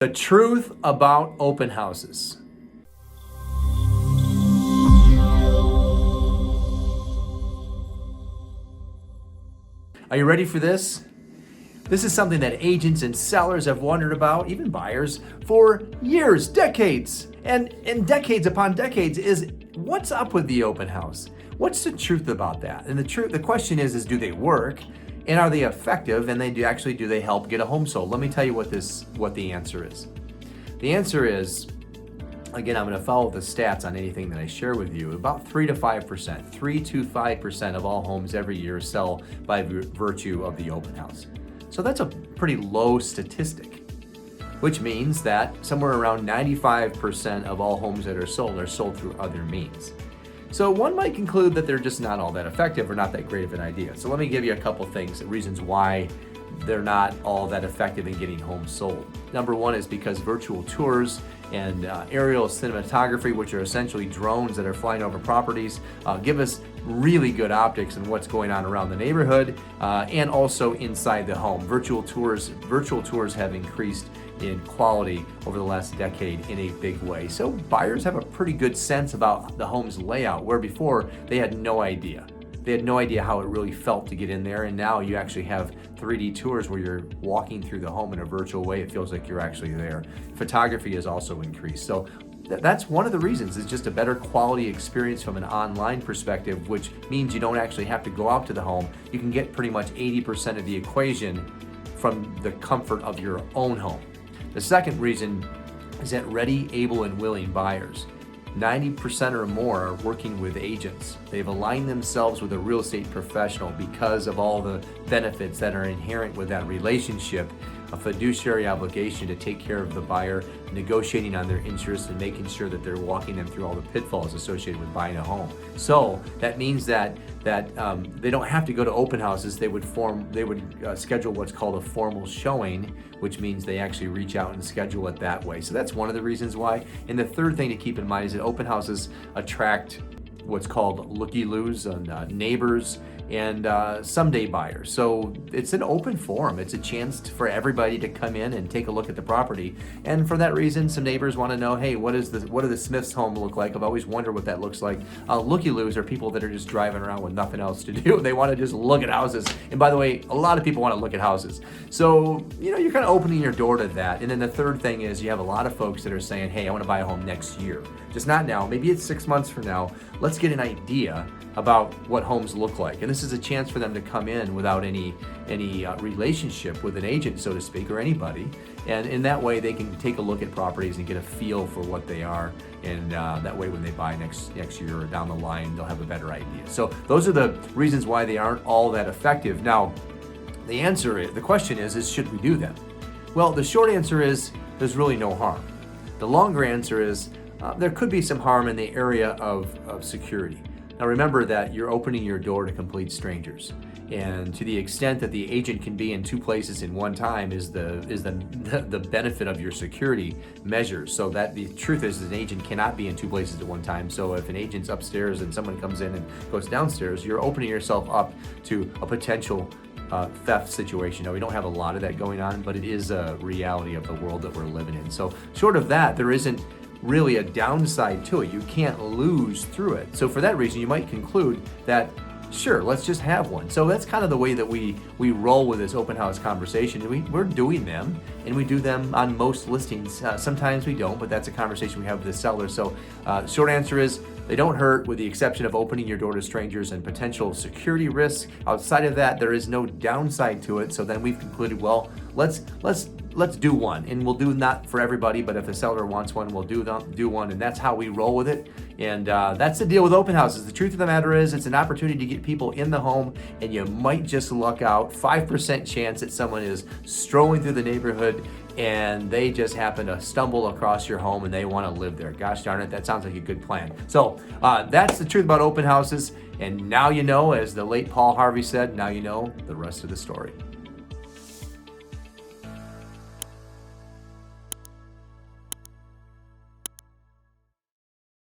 The truth about open houses. Are you ready for this? This is something that agents and sellers have wondered about, even buyers, for years, decades. And decades upon decades is what's up with the open house? What's the truth about that? And the question is do they work? And are they effective? And do they help get a home sold? Let me tell you what the answer is. The answer is, again, I'm going to follow the stats on anything that I share with you. About 3 to 5% of all homes every year sell by virtue of the open house. So that's a pretty low statistic, which means that somewhere around 95% of all homes that are sold through other means. So one might conclude that they're just not all that effective or not that great of an idea. So let me give you a couple things, reasons why they're not all that effective in getting homes sold. Number one is because virtual tours and aerial cinematography, which are essentially drones that are flying over properties, give us really good optics on what's going on around the neighborhood and also inside the home. Virtual tours have increased in quality over the last decade in a big way. So buyers have a pretty good sense about the home's layout, where before they had no idea. They had no idea how it really felt to get in there, and now you actually have 3D tours where you're walking through the home in a virtual way. It feels like you're actually there. Photography has also increased. So that's one of the reasons. It's just a better quality experience from an online perspective, which means you don't actually have to go out to the home. You can get pretty much 80% of the equation from the comfort of your own home. The second reason is that ready, able, and willing buyers. 90% or more are working with agents. They've aligned themselves with a real estate professional because of all the benefits that are inherent with that relationship, a fiduciary obligation to take care of the buyer, negotiating on their interests and making sure that they're walking them through all the pitfalls associated with buying a home. So that means that they don't have to go to open houses. They would schedule what's called a formal showing, which means they actually reach out and schedule it that way. So that's one of the reasons why. And the third thing to keep in mind is that open houses attract what's called looky-loos and neighbors and someday buyers. So it's an open forum. It's a chance for everybody to come in and take a look at the property. And for that reason, some neighbors want to know, hey, what do the Smiths' home look like? I've always wondered what that looks like. Looky-loos are people that are just driving around with nothing else to do. They want to just look at houses. And by the way, a lot of people want to look at houses. So, you're kind of opening your door to that. And then the third thing is you have a lot of folks that are saying, hey, I want to buy a home next year. Just not now. Maybe it's 6 months from now. Let's get an idea about what homes look like. And this is a chance for them to come in without any relationship with an agent, so to speak, or anybody. And in that way, they can take a look at properties and get a feel for what they are. And that way, when they buy next year or down the line, they'll have a better idea. So those are the reasons why they aren't all that effective. Now, the question is should we do them? Well, the short answer is there's really no harm. The longer answer is there could be some harm in the area of security. Now remember that you're opening your door to complete strangers, and to the extent that the agent can be in two places in one time is the benefit of your security measures. So that the truth is an agent cannot be in two places at one time. So if an agent's upstairs and someone comes in and goes downstairs, you're opening yourself up to a potential theft situation. Now we don't have a lot of that going on, but it is a reality of the world that we're living in. So short of that, there isn't really a downside to it. You can't lose through it. So for that reason, you might conclude that, sure, let's just have one. So that's kind of the way that we roll with this open house conversation. We're doing them, and we do them on most listings. Sometimes we don't, but that's a conversation we have with the seller. So short answer is they don't hurt, with the exception of opening your door to strangers and potential security risks. Outside of that, there is no downside to it. So then we've concluded, well, let's do one, and we'll do not for everybody, but if the seller wants one, we'll do one, and that's how we roll with it. And that's the deal with open houses. The truth of the matter is it's an opportunity to get people in the home, and you might just luck out. 5% chance that someone is strolling through the neighborhood and they just happen to stumble across your home and they want to live there. Gosh darn it, that sounds like a good plan. So that's the truth about open houses. And now you know, as the late Paul Harvey said, now you know the rest of the story.